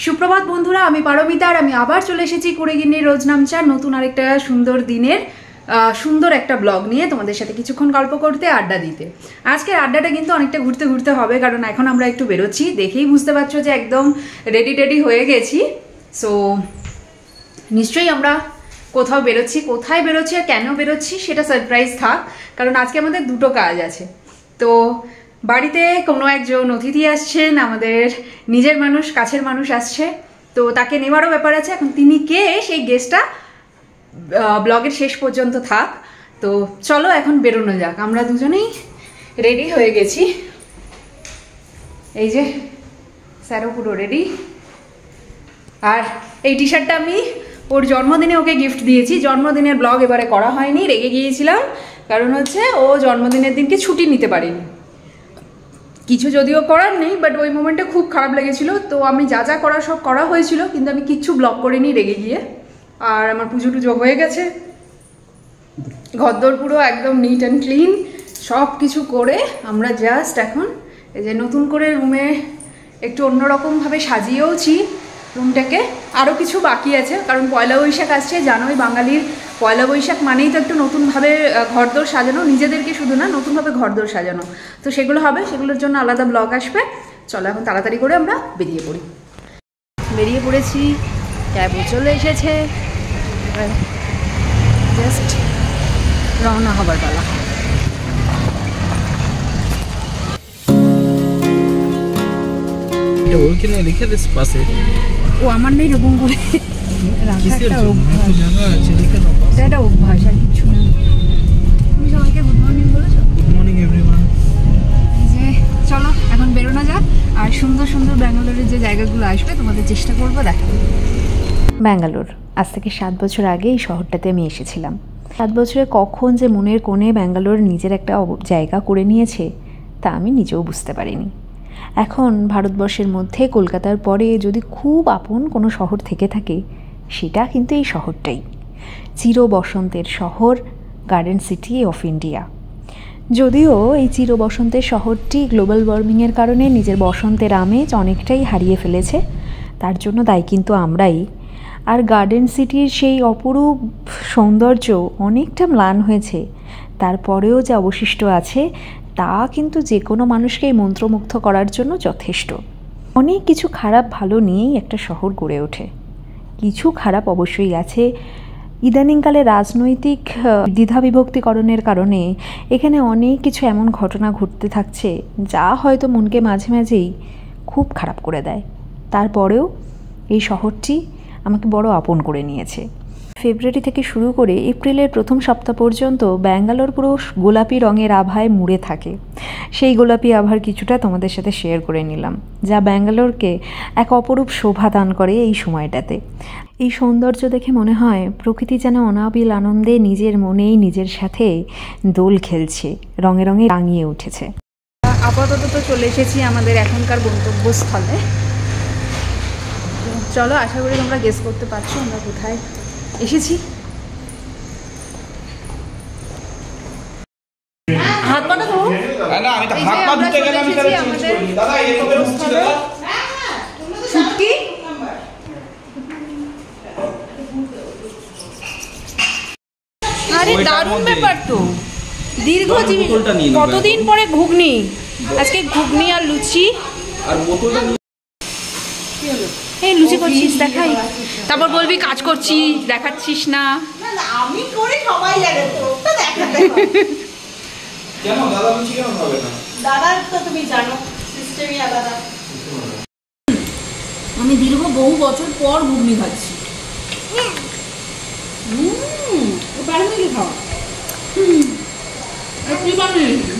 সুপ্রভাত বন্ধুরা, আমি পারমিতা আর আমি আবার চলে এসেছি কুড়েগিন্নির রোজ নামচার নতুন আরেকটা সুন্দর দিনের সুন্দর একটা ব্লগ নিয়ে তোমাদের সাথে কিছুক্ষণ গল্প করতে, আড্ডা দিতে। আজকের আড্ডাটা কিন্তু অনেকটা ঘুরতে ঘুরতে হবে, কারণ এখন আমরা একটু বেরোচ্ছি। দেখেই বুঝতে পারছো যে একদম রেডি হয়ে গেছি। সো নিশ্চয়ই আমরা কোথাও বেরোচ্ছি। কোথায় বেরোচ্ছি আর কেন বেরোচ্ছি সেটা সারপ্রাইজ থাক, কারণ আজকে আমাদের দুটো কাজ আছে। তো বাড়িতে কোনো একজন অতিথি আসছেন, আমাদের নিজের মানুষ, কাছের মানুষ আসছে, তো তাকে নেওয়ারও ব্যাপার আছে। এখন তিনি কে সেই গেস্টটা ব্লগের শেষ পর্যন্ত থাক। তো চলো এখন বেরোনো যাক। আমরা দুজনেই রেডি হয়ে গেছি, এই যে স্যারও পুরো রেডি। আর এই টি শার্টটা আমি ওর জন্মদিনে ওকে গিফট দিয়েছি। জন্মদিনের ব্লগ এবারে করা হয়নি, রেগে গিয়েছিলাম, কারণ হচ্ছে ও জন্মদিনের দিনকে ছুটি নিতে পারেনি। কিছু যদিও করার নেই, বাট ওই মোমেন্টে খুব খারাপ লেগেছিল। তো আমি যা যা করা সব করা হয়েছিল, কিন্তু আমি কিচ্ছু ব্লগ করিনি রেগে গিয়ে। আর আমার পুজো টুজো হয়ে গেছে, ঘরদোর পুরো একদম নিট অ্যান্ড ক্লিন সব কিছু করে আমরা জাস্ট এখন এই যে নতুন করে রুমে একটু অন্যরকমভাবে সাজিয়েওছি রুমটাকে। আরও কিছু বাকি আছে, কারণ পয়লা বৈশাখ আসছে, জানোই বাঙালির পয়লা বৈশাখ মানেই তো একটু নতুনভাবে ঘরদোর সাজানো, নিজেদেরকে শুধু না, নতুনভাবে ঘরদোর সাজানো। তো সেগুলো হবে, সেগুলোর জন্য আলাদা ব্লগ আসবে। চলো এখন তাড়াতাড়ি করে আমরা বেরিয়ে পড়েছি। ক্যাবও চলে এসেছে, জাস্ট রওনা হবার পালা। ও আমার নেই এরকম করে একটা অভ্যাস, আর কিছু না। তুমি সবাইকে গুড মর্নিং বলেছো? Good morning everyone. যে চলো এখন বেরোনো যাক, আর সুন্দর সুন্দর ব্যাঙ্গালোরের যে জায়গাগুলো আসবে তোমাদের চেষ্টা করবো দেখাবো। ব্যাঙ্গালোর, আজ থেকে 7 বছর আগে এই শহরটাতে আমি এসেছিলাম। 7 বছরে কখন যে মনের কোণে ব্যাঙ্গালোর নিজের একটা জায়গা করে নিয়েছে তা আমি নিজেও বুঝতে পারিনি। এখন ভারতবর্ষের মধ্যে কলকাতার পরে যদি খুব আপন কোনো শহর থেকে থাকে, সেটা কিন্তু এই শহরটাই। চির বসন্তের শহর, গার্ডেন সিটি অফ ইন্ডিয়া। যদিও এই চির বসন্তের শহরটি গ্লোবাল ওয়ার্মিংয়ের কারণে নিজের বসন্তের আমেজ অনেকটাই হারিয়ে ফেলেছে, তার জন্য দায়ী কিন্তু আমরাই। আর গার্ডেন সিটির সেই অপরূপ সৌন্দর্য অনেকটা ম্লান হয়েছে, তারপরেও যে অবশিষ্ট আছে তা কিন্তু যে কোনো মানুষকেই মন্ত্রমুগ্ধ করার জন্য যথেষ্ট। অনেক কিছু খারাপ ভালো নিয়েই একটা শহর গড়ে ওঠে। কিছু খারাপ অবশ্যই আছে। ইদানিংকালে রাজনৈতিক দ্বিধাবিভক্তিকরণের কারণে এখানে অনেক কিছু এমন ঘটনা ঘটতে থাকছে যা হয়তো মনকে মাঝে মাঝেই খুব খারাপ করে দেয়। তারপরেও এই শহরটি আমাকে বড় আপন করে নিয়েছে। ফেব্রুয়ারি থেকে শুরু করে এপ্রিলের প্রথম সপ্তাহ পর্যন্ত ব্যাঙ্গালোর পুরো গোলাপি রঙের আভায় মুড়ে থাকে। সেই গোলাপি আভার কিছুটা তোমাদের সাথে শেয়ার করে নিলাম, যা ব্যাঙ্গালোরকে এক অপরূপ শোভা দান করে এই সময়টাতে। এই সৌন্দর্য দেখে মনে হয় প্রকৃতি যেন অনাবিল আনন্দে নিজের মনেই নিজের সাথে দোল খেলছে, রঙে রঙে রাঙিয়ে উঠেছে। আপাতত তো চলে এসেছি আমাদের এখনকার গন্তব্যস্থলে। চলো, আশা করি তোমরা গেস করতে পারছো আমরা কোথায় এসেছি। হাত পাটা তো ছুটি। আরে দারুণ ব্যাপার তো, দীর্ঘজীবী। কতদিন পরে ঘুগনি, আজকে ঘুগনি আর লুচি। আর এই লুচি করছিস দেখাই, তারপর বলবি কাজ করছি দেখাচ্ছিস না। আমি করি সবাই জানে তো, তো দেখাতে হবে কেন? দাদা লুচি কেন খাবে না? দাদা তো তুমি জানো সিস্টেমই আলাদা। আমি দীর্ঘ বহু বছর পর ঘুগনি খাচ্ছি। পারে নাকি খাওয়া? কি বানিয়েছি?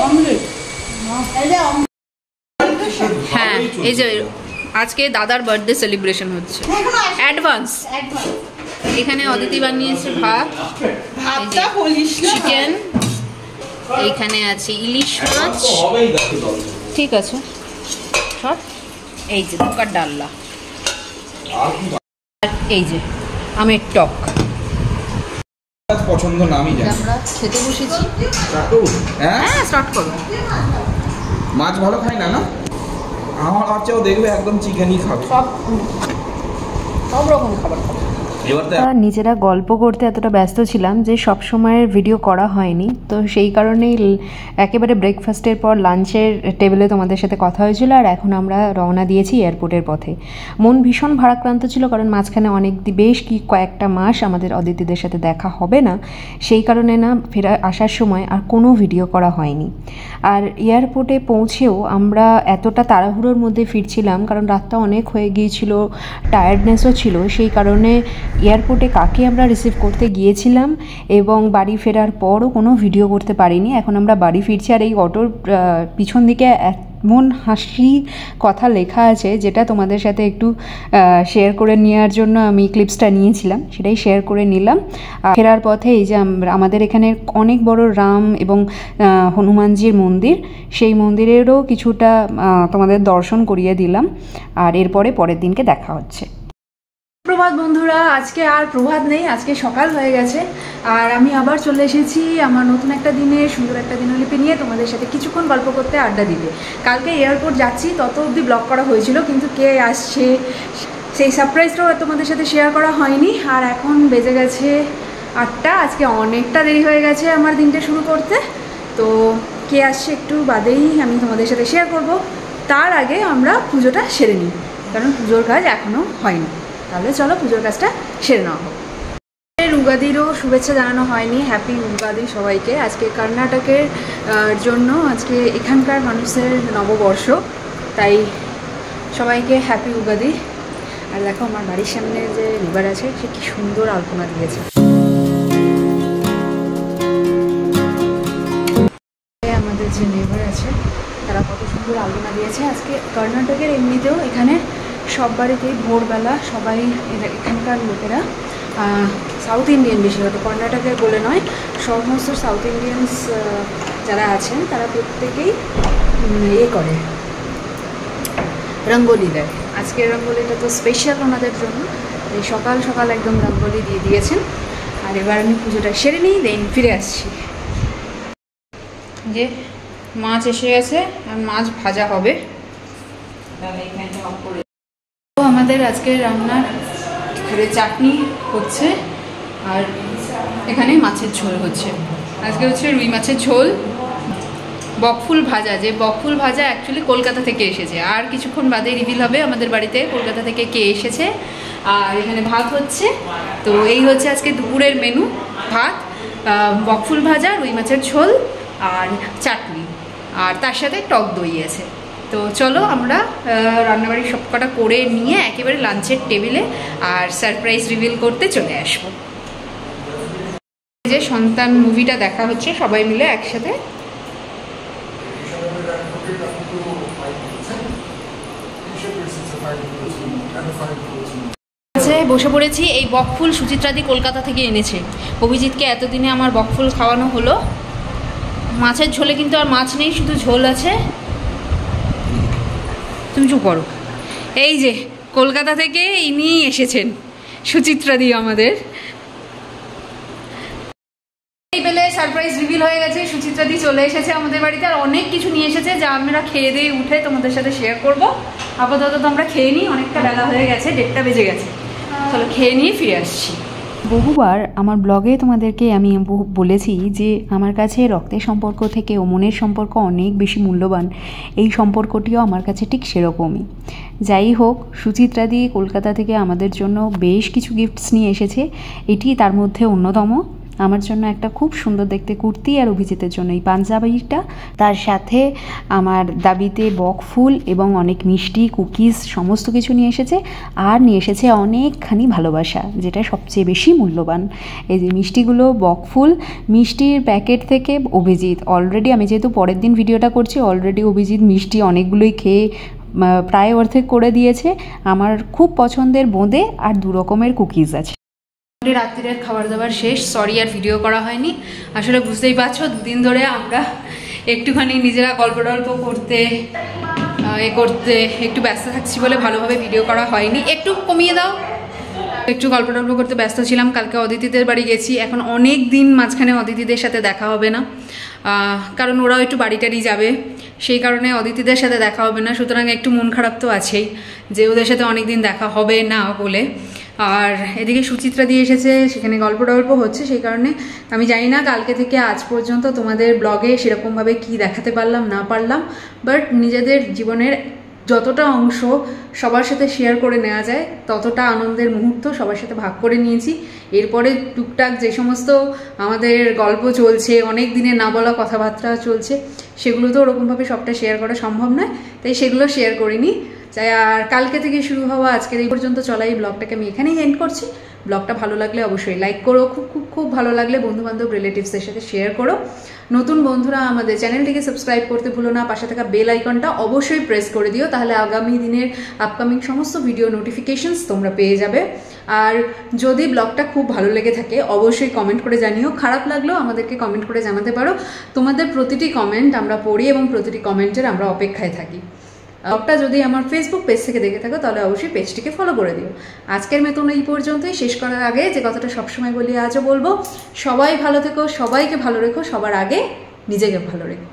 অমলেট। হ্যাঁ, এই যে আজকে দাদার বার্থডে সেলিব্রেশন হচ্ছে, অ্যাডভান্স। এখানে অদিতি বানিয়েছে ভাত, চিকেন, এইখানে আছে ইলিশ মাছ, ঠিক আছে, এই যে ধোকার ডাল্লা, এই যে আমের টক। পছন্দ না আমি জানি। আমরা খেতে বসেছি। হ্যাঁ স্টার্ট করো। মাছ ভালো খাই না, না আমার বাচ্চাও দেখবে একদম চিকেনই খাবে, সব রকম খাবার খাবে। নিজেরা গল্প করতে এতটা ব্যস্ত ছিলাম যে সব সময়ের ভিডিও করা হয়নি, তো সেই কারণেই একেবারে ব্রেকফাস্টের পর লাঞ্চের টেবিলে তোমাদের সাথে কথা হয়েছিল। আর এখন আমরা রওনা দিয়েছি এয়ারপোর্টের পথে। মন ভীষণ ভারাক্রান্ত ছিল, কারণ মাঝখানে বেশ কয়েকটা মাস আমাদের অদিতিদের সাথে দেখা হবে না, সেই কারণে না ফেরা আসার সময় আর কোনো ভিডিও করা হয়নি। আর এয়ারপোর্টে পৌঁছেও আমরা এতটা তাড়াহুড়োর মধ্যে ফিরছিলাম, কারণ রাতটা অনেক হয়ে গিয়েছিল, টায়ার্ডনেসও ছিল, সেই কারণে এয়ারপোর্টে কাকে আমরা রিসিভ করতে গিয়েছিলাম এবং বাড়ি ফেরার পরও কোনো ভিডিও করতে পারিনি। এখন আমরা বাড়ি ফিরছি, আর এই অটোর পিছন দিকে এমন হাসি কথা লেখা আছে যেটা তোমাদের সাথে একটু শেয়ার করে নেওয়ার জন্য আমি ক্লিপসটা নিয়েছিলাম, সেটাই শেয়ার করে নিলাম। ফেরার পথে এই যে আমাদের এখানে অনেক বড় রাম এবং হনুমানজির মন্দির, সেই মন্দিরেরও কিছুটা তোমাদের দর্শন করিয়ে দিলাম। আর এরপরে পরের দিনকে দেখা হচ্ছে। প্রভাত বন্ধুরা, আজকে আর প্রভাত নেই, আজকে সকাল হয়ে গেছে। আর আমি আবার চলে এসেছি আমার নতুন একটা দিনে, সুন্দর একটা দিনলিপি নিয়ে তোমাদের সাথে কিছুক্ষণ গল্প করতে, আড্ডা দিতে। কালকে এয়ারপোর্ট যাচ্ছি তত অবধি ব্লগ করা হয়েছিল, কিন্তু কে আসছে সেই সারপ্রাইজটাও তোমাদের সাথে শেয়ার করা হয়নি। আর এখন বেজে গেছে 8টা, আজকে অনেকটা দেরি হয়ে গেছে আমার দিনটা শুরু করতে। তো কে আসছে একটু বাদেই আমি তোমাদের সাথে শেয়ার করব। তার আগে আমরা পুজোটা সেরে নিই, কারণ পুজোর কাজ এখনও হয়নি। তাহলে চলো পুজোর কাজটা সেরে নেওয়া হোক। উগাদিরও শুভেচ্ছা জানানো হয়নি, হ্যাপি উগাদি সবাইকে। আজকে কর্ণাটকের জন্য আজকে এখানকার মানুষের নববর্ষ, তাই সবাইকে হ্যাপি উগাদি। আর দেখো আমার বাড়ির সামনে যে রিভার আছে, সে কি সুন্দর আলপনা দিয়েছে। আমাদের যে নেবার আছে তারা কত সুন্দর আলপনা দিয়েছে আজকে। কর্ণাটকের এমনিতেও এখানে সব বাড়িতেই ভোরবেলা সবাই এখানকার লোকেরা, সাউথ ইন্ডিয়ান বিশেষত, কর্ণাটকে বলে নয়, সমস্ত সাউথ ইন্ডিয়ানস যারা আছেন তারা প্রত্যেকেই করে, রঙ্গোলি দেয়। আজকের রঙ্গোলিটা তো স্পেশাল ওনাদের জন্য, এই সকাল সকাল একদম রঙ্গোলি দিয়ে দিয়েছেন। আর এবার আমি পুজোটা সেরে নিই, দেন ফিরে আসছি। যে মাছ এসে গেছে, আর মাছ ভাজা হবে। আমাদের আজকে রান্নার চাটনি হচ্ছে, আর এখানে মাছের ঝোল হচ্ছে। আজকে হচ্ছে রুই মাছের ঝোল, বকফুল ভাজা। যে বকফুল ভাজা অ্যাকচুয়ালি কলকাতা থেকে এসেছে, আর কিছুক্ষণ বাদে রিভিল হবে আমাদের বাড়িতে কলকাতা থেকে কে এসেছে। আর এখানে ভাত হচ্ছে। তো এই হচ্ছে আজকে দুপুরের মেনু, ভাত, বকফুল ভাজা, রুই মাছের ঝোল আর চাটনি, আর তার সাথে টক দই আছে। তো চলো আমরা রান্নাবাড়ি সব কটা করে নিয়ে একেবারে লাঞ্চের টেবিলে আর সারপ্রাইজ রিভিল করতে চলে আসবো। যে সন্তান মুভিটা দেখা হচ্ছে সবাই মিলে একসাথে। বসে পড়েছি। এই বকফুল সুচিত্রাদি কলকাতা থেকে এনেছে। অভিজিৎকে এতদিনে আমার বকফুল খাওয়ানো হলো। মাছের ঝোলে কিন্তু আর মাছ নেই, শুধু ঝোল আছে। তুমি চুপ করো। এই যে কলকাতা থেকে ইনি এসেছেন, সুচিত্রাদি আমাদের। এই বেলে সারপ্রাইজ রিভিল হয়ে গেছে, সুচিত্রাদি চলে এসেছে আমাদের বাড়িতে, আর অনেক কিছু নিয়ে এসেছে যা আমরা খেয়ে দিয়ে উঠে তোমাদের সাথে শেয়ার করব। আপাতত তো আমরা খেয়ে নিই, অনেকটা বেলা হয়ে গেছে, 1:30 বেজে গেছে। চলো খেয়ে নিয়ে ফিরে আসছি। বহুবার আমার ব্লগে তোমাদেরকে আমি বলেছি যে আমার কাছে রক্তের সম্পর্ক থেকে ও মনের সম্পর্ক অনেক বেশি মূল্যবান। এই সম্পর্কটিও আমার কাছে ঠিক সেরকমই। যাই হোক, সুচিত্রাদি কলকাতা থেকে আমাদের জন্য বেশ কিছু গিফটস নিয়ে এসেছে, এটি তার মধ্যে অন্যতম। আমার জন্য একটা খুব সুন্দর দেখতে কুর্তি, আর অভিজিতের জন্য এই পাঞ্জাবিটা। তার সাথে আমার দাবিতে বকফুল এবং অনেক মিষ্টি, কুকিজ সমস্ত কিছু নিয়ে এসেছে। আর নিয়ে এসেছে অনেকখানি ভালোবাসা, যেটা সবচেয়ে বেশি মূল্যবান। এই যে মিষ্টিগুলো, বকফুল মিষ্টির প্যাকেট থেকে অভিজিৎ অলরেডি, আমি যেহেতু পরের দিন ভিডিওটা করছি, অলরেডি অভিজিৎ মিষ্টি অনেকগুলোই খেয়ে প্রায় অর্ধেক করে দিয়েছে। আমার খুব পছন্দের বোঁদে আর 2 রকমের কুকিজ আছে। রাত্রির খাবার দাবার শেষ। সরি আর ভিডিও করা হয়নি, আসলে বুঝতেই পারছো 2 দিন ধরে আমরা একটুখানি নিজেরা গল্প টল্প করতে একটু ব্যস্ত থাকছি বলে ভালোভাবে ভিডিও করা হয়নি। একটু কমিয়ে দাও। একটু গল্প টল্প করতে ব্যস্ত ছিলাম। কালকে অদিতিদের বাড়ি গেছি, এখন অনেক দিন মাঝখানে অদিতিদের সাথে দেখা হবে না। কারণ ওরাও একটু বাড়িটারই যাবে, সেই কারণে অদিতিদের সাথে দেখা হবে না। সুতরাং একটু মন খারাপ তো আছেই যে ওদের সাথে অনেকদিন দেখা হবে না বলে। আর এদিকে সুচিত্রা দিয়ে এসেছে, সেখানে গল্প টল্প হচ্ছে, সেই কারণে আমি জানি না কালকে থেকে আজ পর্যন্ত তোমাদের ব্লগে সেরকমভাবে কি দেখাতে পারলাম না পারলাম, বাট নিজেদের জীবনের যতটা অংশ সবার সাথে শেয়ার করে নেওয়া যায় ততটা আনন্দের মুহূর্ত সবার সাথে ভাগ করে নিয়েছি। এরপরে টুকটাক যে সমস্ত আমাদের গল্প চলছে, অনেক দিনে না বলা কথাবার্তা চলছে, সেগুলো তো ওরকমভাবে সবটা শেয়ার করা সম্ভব নয়, তাই সেগুলো শেয়ার করিনি। তাই আর কালকে থেকে শুরু হওয়া আজকের এই পর্যন্ত চলা এই ব্লগটাকে আমি এখানেই এন্ড করছি। ব্লগটা ভালো লাগলে অবশ্যই লাইক করো, খুব খুব খুব ভালো লাগলে বন্ধুবান্ধব রিলেটিভসদের সাথে শেয়ার করো। নতুন বন্ধুরা আমাদের চ্যানেলটিকে সাবস্ক্রাইব করতে ভুলো না, পাশে থাকা বেল আইকনটা অবশ্যই প্রেস করে দিও, তাহলে আগামী দিনের আপকামিং সমস্ত ভিডিও নোটিফিকেশনস তোমরা পেয়ে যাবে। আর যদি ব্লগটা খুব ভালো লেগে থাকে অবশ্যই কমেন্ট করে জানিও, খারাপ লাগলেও আমাদেরকে কমেন্ট করে জানাতে পারো। তোমাদের প্রতিটি কমেন্ট আমরা পড়ি এবং প্রতিটি কমেন্টের আমরা অপেক্ষায় থাকি। ব্লগটা যদি আমার ফেসবুক পেজ থেকে দেখে থাকো তাহলে অবশ্যই পেজটিকে ফলো করে দিও। আজকের মতন এই পর্যন্তই। শেষ করার আগে যে কথাটা সবসময় বলি আজও বলবো, সবাই ভালো থেকো, সবাইকে ভালো রেখো, সবার আগে নিজেকে ভালো রেখো,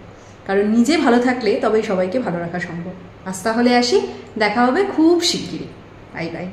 কারণ নিজে ভালো থাকলে তবেই সবাইকে ভালো রাখা সম্ভব। আজ তাহলে আসি, দেখা হবে খুব শিগগিরই। Bye bye.